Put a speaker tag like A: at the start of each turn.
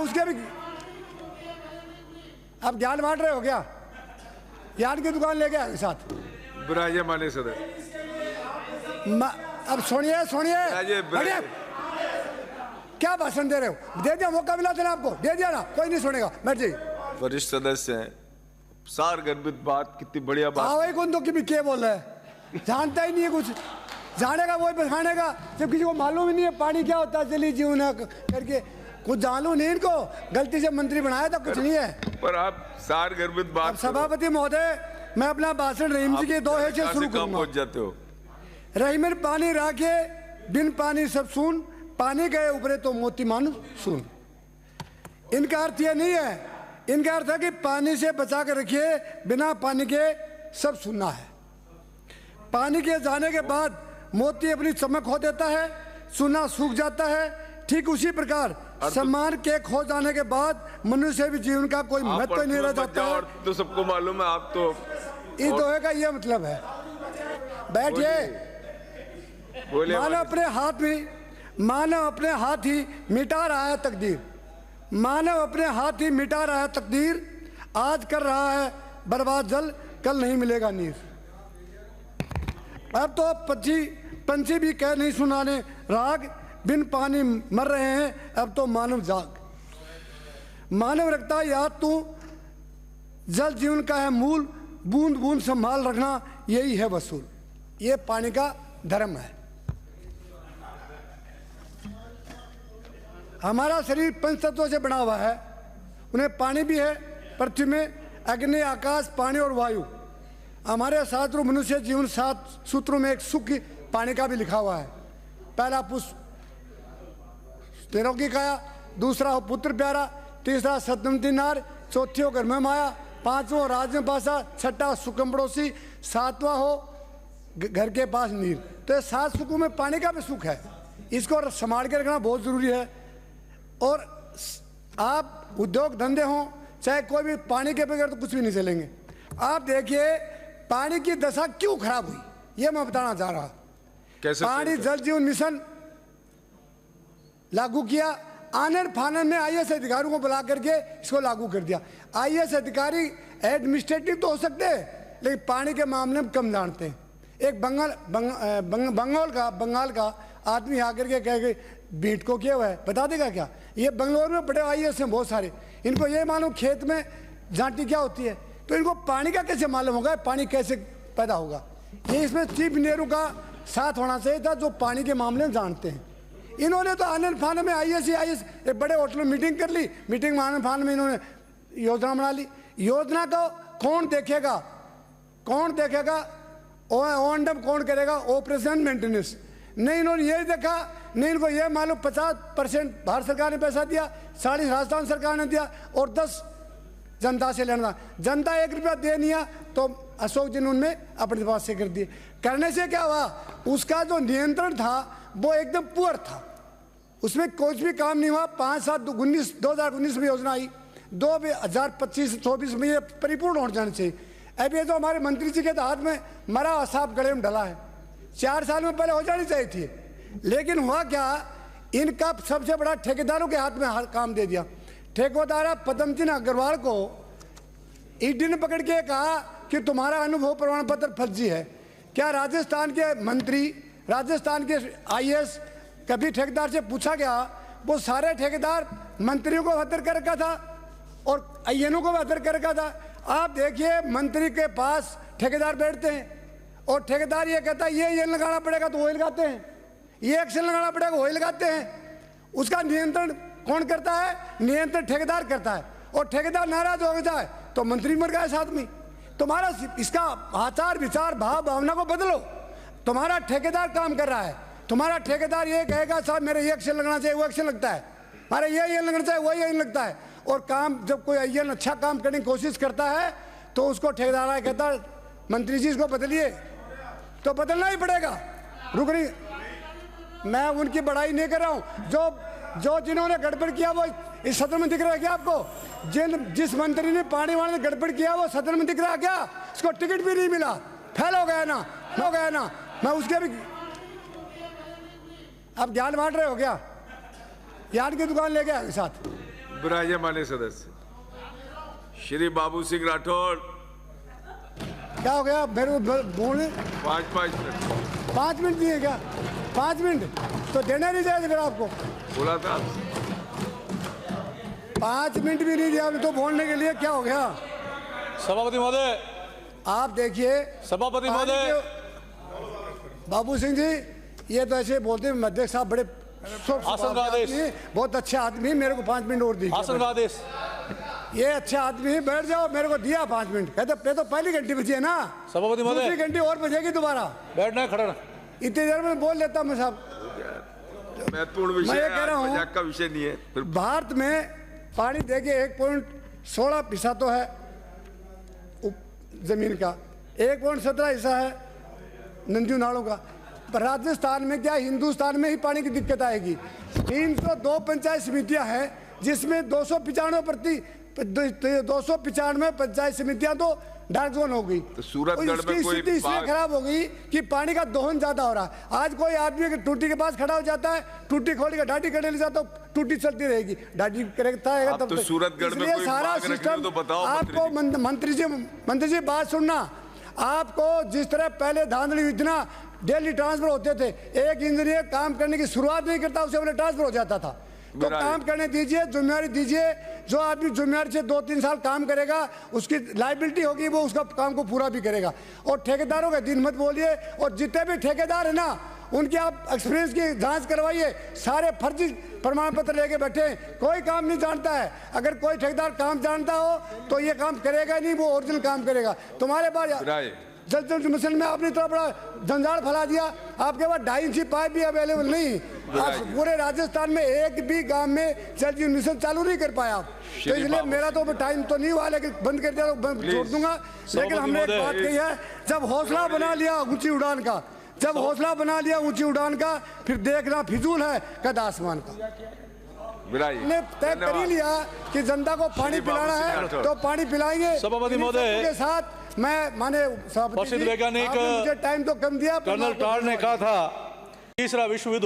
A: उसके भी अब ज्ञान बांट रहे हो क्या? ज्ञान की दुकान ले गया साथ
B: बुराइए माने सदर।
A: अब सुनिए सुनिए, क्या भाषण दे रहे हो? दे दिया, मौका मिला था ना आपको, दे दिया ना, कोई नहीं सुनेगा, बैठ जाइए।
B: वरिष्ठ सदस्य हैं, सार गर्भित बात, कितनी बढ़िया बात।
A: हाँ, वही कौन तो कि क्या बोल रहा है, जानता ही नहीं है कुछ, जानेगा वही पछानेगा, जब किसी को मालूम ही नहीं है पानी क्या होता है, जली जीवन करके कुछ जानू नहीं, इनको गलती से मंत्री बनाया था, कुछ नहीं है।
B: पर आप सार गर्भित बात।
A: सभापति महोदय, मैं अपना भाषण रहीम जी के दो है से शुरू करूंगा।
B: पहुंच जाते हो।
A: रहीमर पानी राखे बिन पानी सब सुन, पानी गए ऊपरे तो मोती मानु सुन। इनका अर्थ ये नहीं है, इनका अर्थ है कि पानी से बचा कर रखिए, बिना पानी के सब सुनना है। पानी के जाने के बाद मोती अपनी चमक खो देता है, सुना सूख जाता है। ठीक उसी प्रकार सम्मान के खो जाने के बाद मनुष्य भी जीवन का कोई महत्व नहीं रह जाता है।
B: तो सबको मालूम है, आप तो
A: इस दोहे का ये मतलब है। बैठिए। मानव अपने हाथ ही मिटा रहा है तकदीर, मानव अपने हाथ ही मिटा रहा है तकदीर, आज कर रहा है बर्बाद जल, कल नहीं मिलेगा नीर। अब तो पंछी भी कह नहीं सुनाने राग, बिन पानी मर रहे हैं अब तो मानव जाग। मानव रखता याद तू, जल जीवन का है मूल, बूंद बूंद संभाल रखना यही है वसूल। ये पानी का धर्म है। हमारा शरीर पंच तत्वों से बना हुआ है, उन्हें पानी भी है, पृथ्वी में अग्नि, आकाश, पानी और वायु। हमारे शास्त्रों मनुष्य जीवन 7 सूत्रों में एक सुख पानी का भी लिखा हुआ है। पहला पुष्प तेरों की काया, दूसरा हो पुत्र प्यारा, तीसरा सतमती नार, चौथी हो घर में माया, पांचवा राज में पासा, छठा सुखम पड़ोसी, सातवां हो घर के पास नीर। तो ये 7 सुखों में पानी का भी सुख है, इसको संभाल के रखना बहुत जरूरी है। और आप उद्योग धंधे हों चाहे कोई भी, पानी के बगैर तो कुछ भी नहीं चलेंगे। आप देखिए पानी की दशा क्यों खराब हुई, ये मैं बताना चाह रहा। कैसे? पानी जल जीवन मिशन लागू किया, आनन फानन में IAS अधिकारियों को बुला करके इसको लागू कर दिया। IAS अधिकारी एडमिनिस्ट्रेटिव तो हो सकते हैं, लेकिन पानी के मामले में कम जानते हैं। एक बंगाल का आदमी आकर के कह गए बीट को किया हुआ है, बता देगा क्या? ये बंगलोर में बड़े IAS हैं बहुत सारे, इनको ये मालूम खेत में झांटी क्या होती है, तो इनको पानी का कैसे मालूम होगा, पानी कैसे पैदा होगा? ये इसमें चीफ इंजीनियरों का साथ होना चाहिए था, जो पानी के मामले में जानते हैं। इन्होंने तो आनंद फान में IAS एक बड़े होटल में मीटिंग कर ली, मीटिंग में आनंद फान में इन्होंने योजना बना ली। योजना को कौन देखेगा, O&M कौन करेगा, ऑपरेशन मेंटेनेंस नहीं। इन्होंने यही देखा नहीं, इनको ये मालूम 50% भारत सरकार ने पैसा दिया, 40 राजस्थान सरकार ने दिया और 10 जनता से लेना। जनता 1 रुपया दे नहीं तो अशोक जी ने उनमें अपने पास से कर दिए। करने से क्या हुआ, उसका जो नियंत्रण था वो एकदम पुअर था, उसमें कुछ भी काम नहीं हुआ। 2019 में योजना आई, 2025-24 में ये परिपूर्ण हो जानी चाहिए। अब ये जो हमारे मंत्री जी के हाथ में मरा सांप गले में डला है, 4 साल में पहले हो जानी चाहिए थी, लेकिन हुआ क्या, इनका सबसे बड़ा ठेकेदारों के हाथ में काम दे दिया। ठेकेदार पद्मसिंह अग्रवाल को ईडी ने पकड़ के कहा कि तुम्हारा अनुभव प्रमाण पत्र फर्जी है। क्या राजस्थान के मंत्री, राजस्थान के IAS कभी ठेकेदार से पूछा गया? वो सारे ठेकेदार मंत्रियों को बेहतर कर रखा था और INO को बेहतर कर रखा था। आप देखिए मंत्री के पास ठेकेदार बैठते हैं और ठेकेदार ये कहता है ये लगाना पड़ेगा तो वही लगाते हैं, ये एक्शन लगाना पड़ेगा वही लगाते हैं। उसका नियंत्रण कौन करता है? नियंत्रण ठेकेदार करता है। और ठेकेदार नाराज हो जाए तो मंत्री मर गए साथ में। तुम्हारा इसका आचार विचार भाव भावना को बदलो। तुम्हारा ठेकेदार काम कर रहा है, तुम्हारा ठेकेदार ये कहेगा साहब मेरे ये एक्शन लगना चाहिए, वो एक्शन लगता है, हमारे ये लगना चाहिए, वो ये लगता है। और काम जब कोई IAS अच्छा काम करने की कोशिश करता है तो उसको ठेकेदार कहता है मंत्री जी इसको बदलिए, तो बदलना ही पड़ेगा, रुक नहीं। मैं उनकी बड़ाई नहीं कर रहा हूँ, जो जिन्होंने गड़बड़ किया वो इस सदन में दिख रहा है क्या आपको? जिस मंत्री ने पानी वाले ने गड़बड़ किया वो सदन में दिख रहा है क्या? उसको टिकट भी नहीं मिला, फेल हो गया ना। मैं उसके भी अब ज्ञान बांट रहे हो क्या? ज्ञान की दुकान ले गया साथ
B: विराजमान सदस्य श्री बाबू सिंह राठौड़,
A: क्या हो गया मेरे को बोलने
B: 5 मिनट
A: 5 मिनट दिए क्या? 5 मिनट तो देना नहीं चाहिए फिर आपको।
B: बोला था।
A: 5 मिनट भी नहीं दिया तो बोलने के लिए। क्या हो गया
C: सभापति महोदय?
A: आप देखिए
C: सभापति महोदय,
A: बाबू सिंह जी ये तो ऐसे बोलते हैं अध्यक्ष साहब बड़े
C: आसन का आदेश।
A: बहुत अच्छे आदमी, मेरे को 5 मिनट और दीजिए।
C: आसन का आदेश।
A: ये अच्छा आदमी है, बैठ जाओ। मेरे को दिया 5 मिनट, कहते तो पहली घंटी बची है ना,
C: सभापति महोदय
A: दूसरी घंटी और बजेगी दोबारा।
C: बैठना है, खड़ा रहना।
A: इतनी देर में बोल लेता मैं साहब।
B: महत्वपूर्ण विषय
A: मैं ये
B: है,
A: कह रहा हूं,
B: मजाक का विषय नहीं है। फिर
A: भारत में पानी देखिए 1.16 हिस्सा तो है जमीन का, 1.17 हिस्सा है नदियों नालों का। पर राजस्थान में क्या, हिंदुस्तान में ही पानी की दिक्कत आएगी। 302 पंचायत समितियां हैं जिसमें 295 पंचायत समितियां तो डार्क जोन हो गई।
B: तो सूरतगढ़ में
A: इसकी
B: कोई
A: स्थिति इसलिए खराब हो गई कि पानी का दोहन ज्यादा हो रहा है। आज कोई आदमी अगर टूटी के पास खड़ा हो जाता है, टूटी खोल के डाटी करने ले जाता, टूटी चलती रहेगी, डाटी करता है
B: आप
A: तब
B: तो सूरतगढ़ में कोई
A: सारा
B: मांग रखनी हो
A: सिस्टम
B: तो बताओ
A: आपको। मंत्री जी बात सुनना, आपको जिस तरह पहले धांधली हुई थी ना, डेली ट्रांसफर होते थे, एक इंजीनियर काम करने की शुरुआत नहीं करता उसे अपने ट्रांसफर हो जाता था। तो काम करने दीजिए, जिम्मेवारी दीजिए। जो आदमी जिम्मेवारी से 2-3 साल काम करेगा उसकी लाइबिलिटी होगी, वो उसका काम को पूरा भी करेगा। और ठेकेदारों का दिन मत बोलिए, और जितने भी ठेकेदार है ना उनके आप एक्सपीरियंस की जांच करवाइए। सारे फर्जी प्रमाण पत्र लेके बैठे, कोई काम नहीं जानता है। अगर कोई ठेकेदार काम जानता हो तो ये काम करेगा नहीं, वो ओरिजिनल काम करेगा। तुम्हारे पास जल जल मिशन में आपने इतना बड़ा जंजाल फैला दिया, आपके पास 2.5 इंची पाइप भी अवेलेबल नहीं। आप पूरे राजस्थान में एक भी गांव में जल जीवन मिशन चालू नहीं कर पाया आप। तो इसलिए मेरा तो टाइम तो नहीं हुआ, लेकिन बंद कर दिया तो छोड़ दूंगा। लेकिन हमने एक बात कही है, जब हौसला बना लिया ऊंची उड़ान का, जब हौसला बना लिया ऊंची उड़ान का, फिर देखना फिजूल है कद आसमान का। ने तय कर ही लिया कि जनता को पानी पिलाना है तो पानी पिलाएंगे।
C: सभापति महोदय
A: के साथ मैं माने
C: प्रसिद्ध वैज्ञानिक
A: मुझे टाइम तो कम दिया।
C: कर्नल टार ने कहा था तीसरा विश्व युद्ध